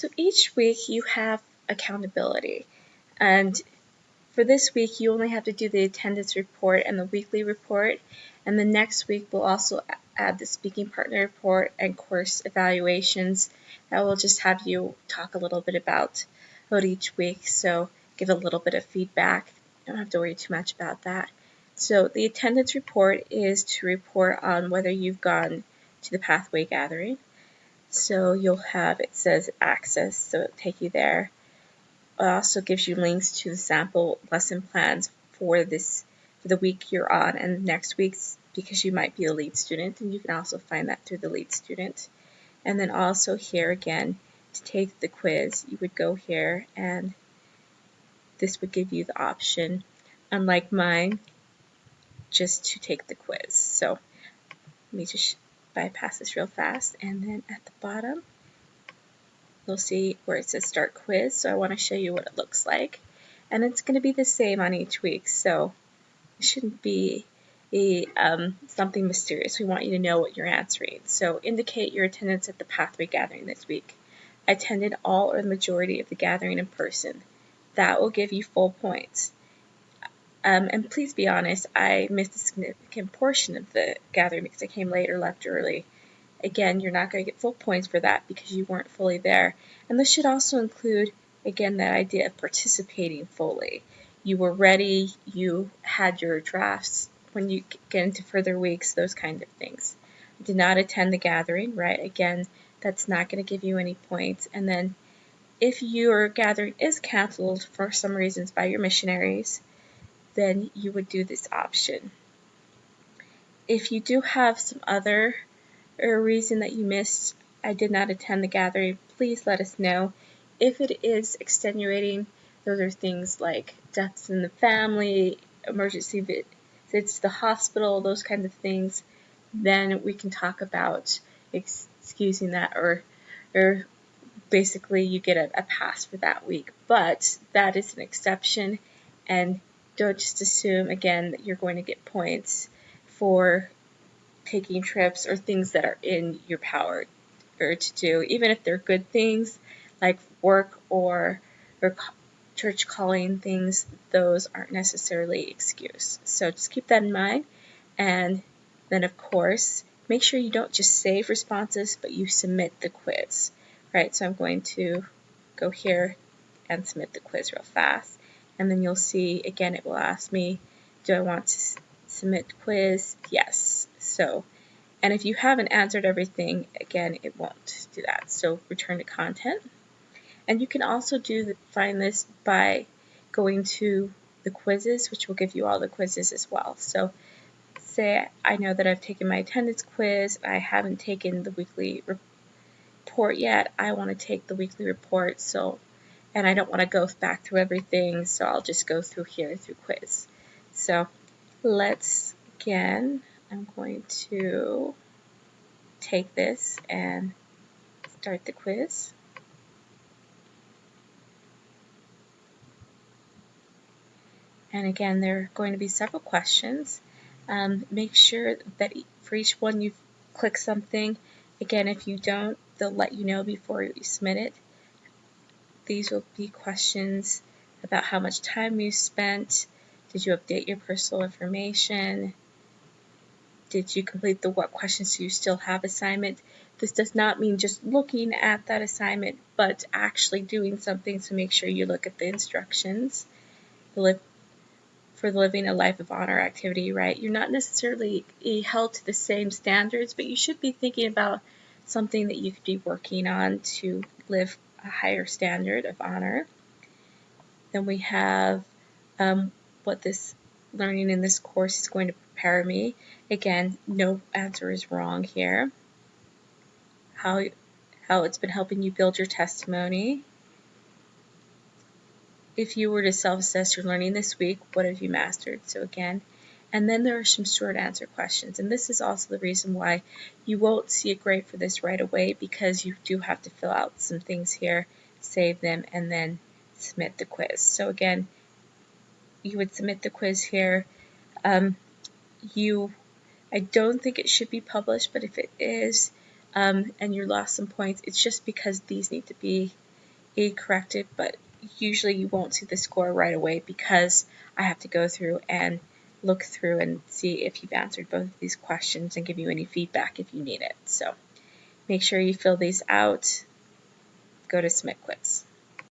So each week you have accountability, and for this week you only have to do the attendance report and the weekly report, and the next week we'll also add the speaking partner report and course evaluations. That will just have you talk a little bit about each week, so give a little bit of feedback. You don't have to worry too much about that. So the attendance report is to report on whether you've gone to the Pathway Gathering. So you'll have, it says access, so it'll take you there. It also gives you links to the sample lesson plans for the week you're on and next week's, because you might be a lead student, and you can also find that through the lead student. And then also here again, to take the quiz, you would go here and this would give you the option, unlike mine, just to take the quiz. So let me just bypass this real fast, and then at the bottom you'll see where it says start quiz. So I want to show you what it looks like, and it's going to be the same on each week, so it shouldn't be something mysterious. We want you to know what you're answering. So indicate your attendance at the Pathway Gathering this week. I attended all or the majority of the gathering in person. That will give you full points. And please be honest, I missed a significant portion of the gathering because I came late or left early. Again, you're not going to get full points for that because you weren't fully there. And this should also include, again, that idea of participating fully. You were ready, you had your drafts when you get into further weeks, those kind of things. I did not attend the gathering, right? Again, that's not going to give you any points. And then if your gathering is canceled for some reasons by your missionaries, then you would do this option. If you do have some other reason that you missed, I did not attend the gathering, please let us know. If it is extenuating, those are things like deaths in the family, emergency visits to the hospital, those kinds of things, then we can talk about excusing that, or basically you get a pass for that week. But that is an exception, and don't just assume, again, that you're going to get points for taking trips or things that are in your power or to do, even if they're good things like work or church calling things. Those aren't necessarily excuse. So just keep that in mind. And then of course, make sure you don't just save responses, but you submit the quiz. Right, so I'm going to go here and submit the quiz real fast. And then you'll see, again, it will ask me, do I want to submit the quiz? Yes. So, and if you haven't answered everything, again, it won't do that. So return to content. And you can also find this by going to the quizzes, which will give you all the quizzes as well. So say I know that I've taken my attendance quiz, I haven't taken the weekly report yet. I want to take the weekly report, and I don't want to go back through everything, so I'll just go through here through quiz. So I'm going to take this and start the quiz. And again, there are going to be several questions. Make sure that for each one you click something. Again, if you don't, they'll let you know before you submit it. These will be questions about how much time you spent. Did you update your personal information? Did you complete the what questions do you still have assignment? This does not mean just looking at that assignment, but actually doing something, so make sure you look at the instructions. For living a life of honor activity, right? You're not necessarily held to the same standards, but you should be thinking about something that you could be working on to live a higher standard of honor. Then we have what this learning in this course is going to prepare me. Again, no answer is wrong here. How it's been helping you build your testimony. If you were to self-assess your learning this week, what have you mastered? So again, and then there are some short answer questions. And this is also the reason why you won't see a grade for this right away, because you do have to fill out some things here, save them, and then submit the quiz. So again, you would submit the quiz here. I don't think it should be published, but if it is, and you lost some points, it's just because these need to be A corrected, but usually you won't see the score right away because I have to go through and look through and see if you've answered both of these questions and give you any feedback if you need it. So make sure you fill these out. Go to Submit Quiz.